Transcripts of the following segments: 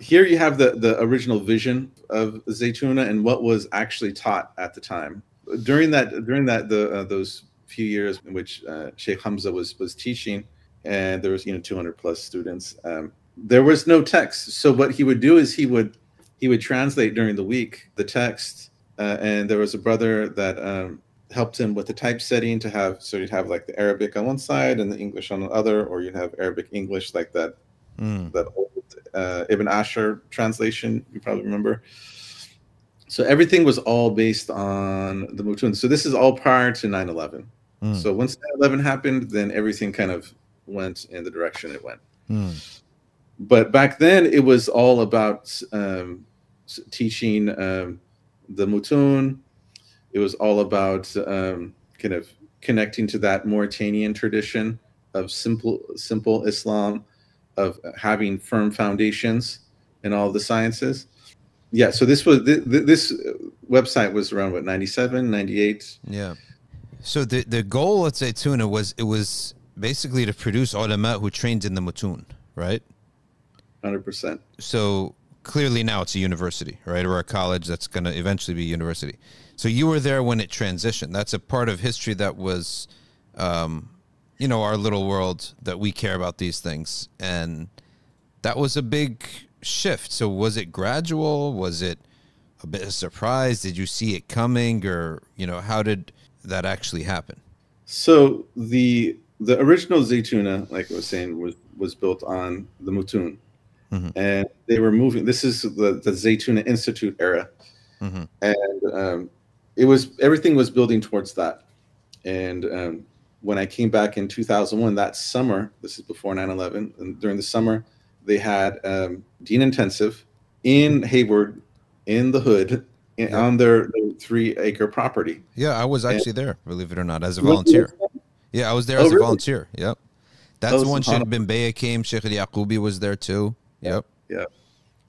here you have the original vision of Zaytuna and what was actually taught at the time. During that those few years in which Sheikh Hamza was teaching, and there was 200 plus students. There was no text, so what he would do is he would translate during the week the text, and there was a brother that helped him with the typesetting to have, so you'd have like the Arabic on one side and the English on the other, or you'd have Arabic English like that old Ibn Asher translation you probably remember. So everything was all based on the Mutun. So this is all prior to 9/11. Mm. So once 9/11 happened, then everything kind of went in the direction it went. Mm. But back then, it was all about teaching the Mutun. It was all about kind of connecting to that Mauritanian tradition of simple Islam, of having firm foundations in all the sciences. Yeah, so this website was around what, 97, 98. Yeah. So the goal at Zaytuna was basically to produce ulama who trained in the mutun, right? 100%. So clearly now it's a university, right, or a college that's going to eventually be a university. So you were there when it transitioned. That's a part of history that was, our little world, that we care about these things, and that was a big shift. So was it gradual? Was it a bit of a surprise? Did you see it coming, or how did that actually happen? So the original Zaytuna, like I was saying, was built on the Mutun, and they were moving. This is the Zaytuna Institute era, and everything was building towards that. And when I came back in 2001, that summer, this is before 9/11, and during the summer, they had Dean Intensive in Hayward, in the hood, on their 3-acre property. Yeah, I was actually there, believe it or not, as a volunteer. Yeah, I was there as a volunteer. Yep. That's the one. Sheikh bin Baya came. Sheikh al-Yaqubi was there too. Yep. Yeah.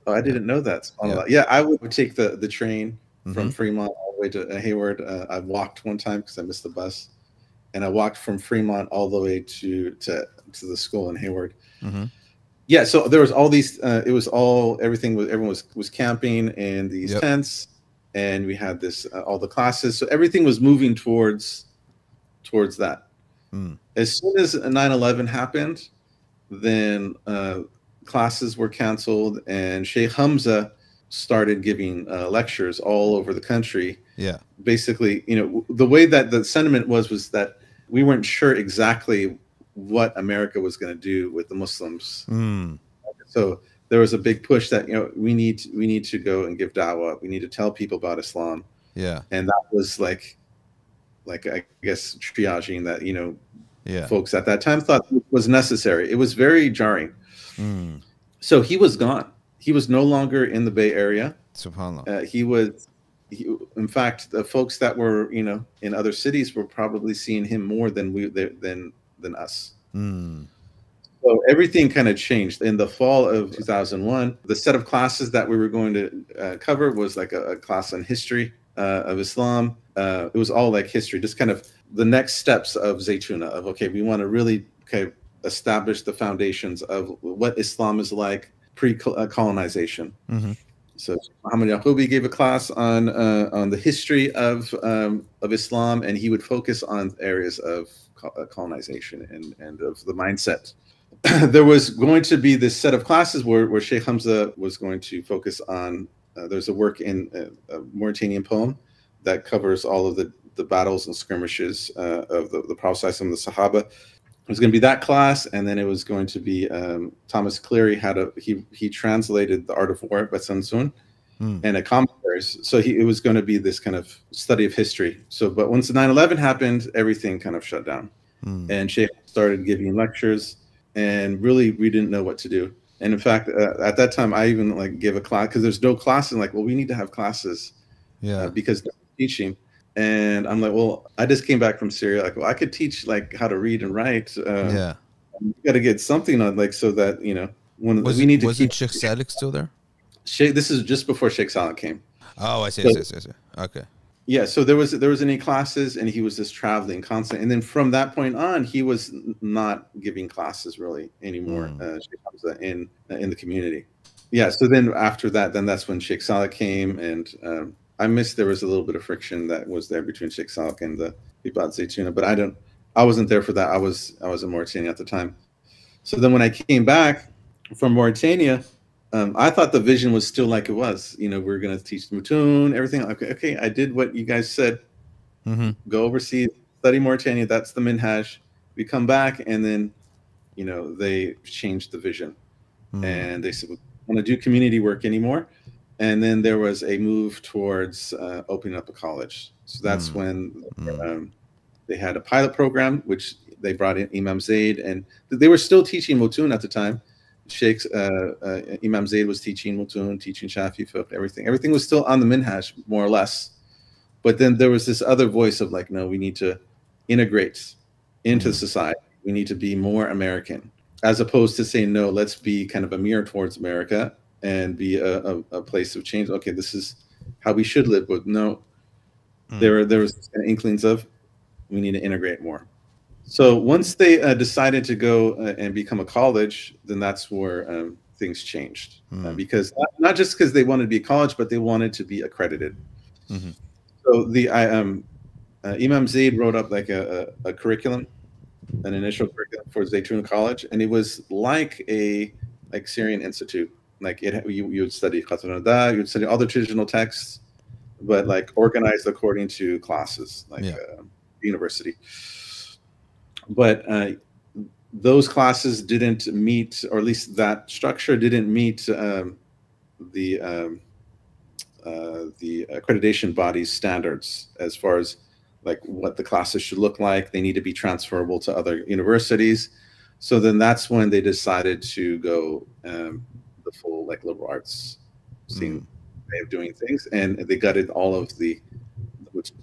Oh, I didn't know that. Yeah, I would take the train from Fremont all the way to Hayward. I walked one time because I missed the bus, and I walked from Fremont all the way to the school in Hayward. Yeah, so there was all these. It was all everyone was camping in these tents, and we had this all the classes. So everything was moving towards that. As soon as 9/11 happened, then classes were canceled, and Sheikh Hamza started giving lectures all over the country. Yeah, basically, the way that the sentiment was that we weren't sure exactly what America was going to do with the Muslims. So there was a big push that we need to go and give da'wah. We need to tell people about Islam. Yeah, and that was like I guess triaging that folks at that time thought was necessary. It was very jarring. So he was gone. He was no longer in the Bay Area. SubhanAllah. In fact, the folks that were in other cities were probably seeing him more than us. So everything kind of changed in the fall of 2001. The set of classes that we were going to cover was like a class on history of Islam. It was all like history, just kind of the next steps of Zaytuna, of we want to really establish the foundations of what Islam is like pre-colonization. So Muhammad Yaqubi gave a class on the history of Islam, and he would focus on areas of colonization and of the mindset. There was going to be this set of classes where Sheikh Hamza was going to focus on. There's a work in a Mauritanian poem that covers all of the battles and skirmishes of the Prophet and the Sahaba. It was going to be that class, and then it was going to be Thomas Cleary he translated The Art of War by Sun Tzu and a commentaries. So it was going to be this kind of study of history. So, but once 9/11 happened, everything kind of shut down, and Sheikh started giving lectures, and really we didn't know what to do. And in fact, at that time, I even gave a class because there's no classes. Well, we need to have classes, because they're teaching. And I'm like, well, I just came back from Syria. I could teach how to read and write. You got to get something on so that wasn't Sheikh Sadiq still there? This is just before Sheikh Saleh came. Oh, I see. Okay. Yeah, so there was any classes, and he was just traveling constantly. And then from that point on, he was not giving classes really anymore. Sheikh Hamza in the community. yeah, so then after that, then that's when Sheikh Saleh came, and I missed there was a little bit of friction that was there between Sheikh Saleh and the people at Zaytuna, but I wasn't there for that. I was in Mauritania at the time. So then when I came back from Mauritania, I thought the vision was still like it was. You know, we're going to teach Mutun, everything. Okay, okay, I did what you guys said. Mm-hmm. Go overseas, study Mauritania. That's the minhaj. We come back, and then, you know, they changed the vision, and they said we don't want to do community work anymore. And then there was a move towards opening up a college. So that's when they had a pilot program, which they brought in Imam Zaid, and they were still teaching Mutun at the time. Sheikh Imam Zaid was teaching Mutun, teaching Shafi fiqh, everything. Everything was still on the minhaj, more or less. But then there was this other voice of like, no, we need to integrate into society. We need to be more American, as opposed to saying, no, let's be kind of a mirror towards America and be a place of change. Okay, this is how we should live. But no, there was kind of inklings of we need to integrate more. So once they decided to go and become a college, then that's where things changed. Because not just because they wanted to be a college, but they wanted to be accredited. So the Imam Zaid wrote up like a curriculum, an initial curriculum for Zaytuna College, and it was like a Syrian Institute. Like you would study Qatranada, you would study all the traditional texts, but like organized according to classes, like university. But those classes didn't meet, or at least that structure didn't meet the accreditation body's standards as far as like what the classes should look like. They need to be transferable to other universities. So then that's when they decided to go the full like liberal arts scene way of doing things, and they gutted all of the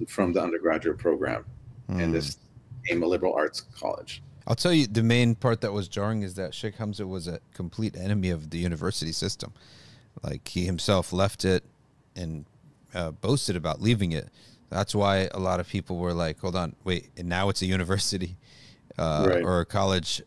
from the undergraduate program, and this became a liberal arts college. I'll tell you, the main part that was jarring is that Sheikh Hamza was a complete enemy of the university system. Like, he himself left it and boasted about leaving it. That's why a lot of people were like, hold on, wait, and now it's a university or a college,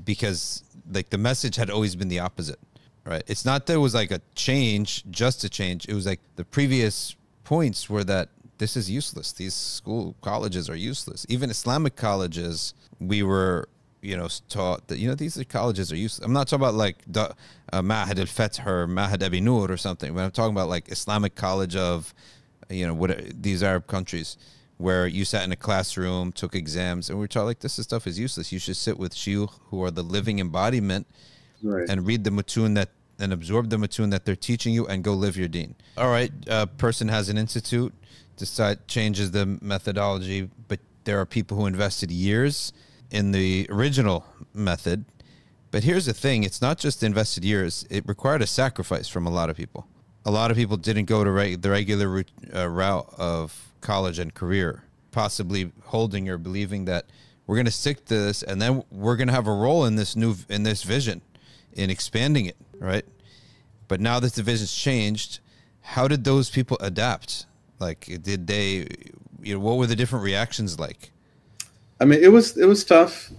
because like the message had always been the opposite, right? It's not that it was like a change, just a change. It was like the previous points were that this is useless. These colleges are useless. Even Islamic colleges, we were, taught that, these colleges are useless. I'm not talking about like Ma'had al-Fath or Ma'had Abi Nur or something, but I'm talking about like Islamic college of, these Arab countries where you sat in a classroom, took exams, and we were taught like, this stuff is useless. You should sit with shuyukh who are the living embodiment and read the mutun and absorb the mutun that they're teaching you and go live your deen. All right, a person has an institute, changes the methodology, but there are people who invested years in the original method. But here's the thing, it's not just invested years, it required a sacrifice from a lot of people. A lot of people didn't go to the regular route of college and career, possibly holding or believing that we're going to stick to this and then we're going to have a role in this vision, in expanding it, right? But now that the vision's changed, how did those people adapt? Like, did they, what were the different reactions like? I mean, it was tough.